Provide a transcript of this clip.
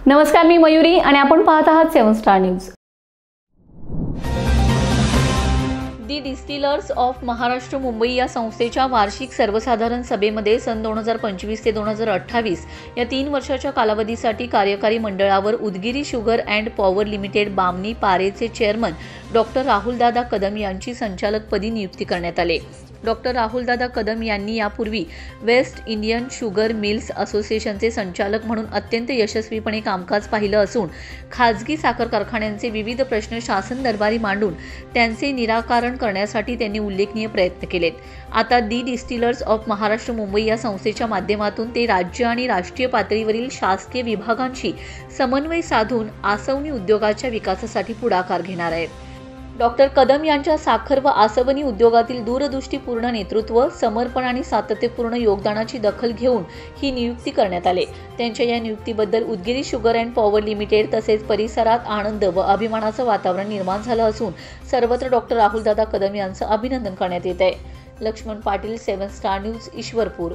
नमस्कार, मी मयुरी आणि आपण पाहत आहात 7 star news. The distillers of Maharashtra Mumbai या संस्थेच्या वार्षिक सर्वसाधारण सभेमध्ये सन 2025 ते 2028 या 3 वर्षाच्या कालावधीसाठी कार्यकारी मंडळावर Udgiri sugar and power limited Bamani पारेचे चेअरमन डॉक्टर राहुलदादा कदम यांची संचालकपदी नियुक्ती करण्यात आली। डॉक्टर राहुलदादा कदम यांनी यापूर्वी वेस्ट इंडियन शुगर मिल्स असोसिएशनचे संचालक म्हणून अत्यंत यशस्वीपणे कामकाज पाहिलं असून खाजगी साखर कारखान्यांचे विविध प्रश्न शासन दरबारी मांडून त्यांचे निराकरण करण्यासाठी त्यांनी उल्लेखनीय प्रयत्न केलेत। आता दी डिस्टिलर्स ऑफ महाराष्ट्र मुंबई या संस्थेच्या माध्यमातून ते राज्य आणि राष्ट्रीय पातळीवरील शासकीय विभागांशी समन्वय साधून आसवनी उद्योगाच्या विकासासाठी पुढाकार घेणार आहेत। डॉक्टर कदम यांच्या साखर व आसवनी उद्योगातील दूरदृष्टीपूर्ण नेतृत्व, समर्पण आणि सातत्यपूर्ण योगदानाची दखल घेऊन ही नियुक्ती करण्यात आली। त्यांच्या या नियुक्तीबद्दल उदगीरी शुगर अँड पॉवर लिमिटेड तसेच परिसरात आनंद व अभिमानाचं वातावरण निर्माण झालं असून सर्वत्र डॉक्टर राहुलदादा कदम यांचं अभिनंदन करण्यात येत आहे। Laxman Patil, 7 star news, Ishwarpur.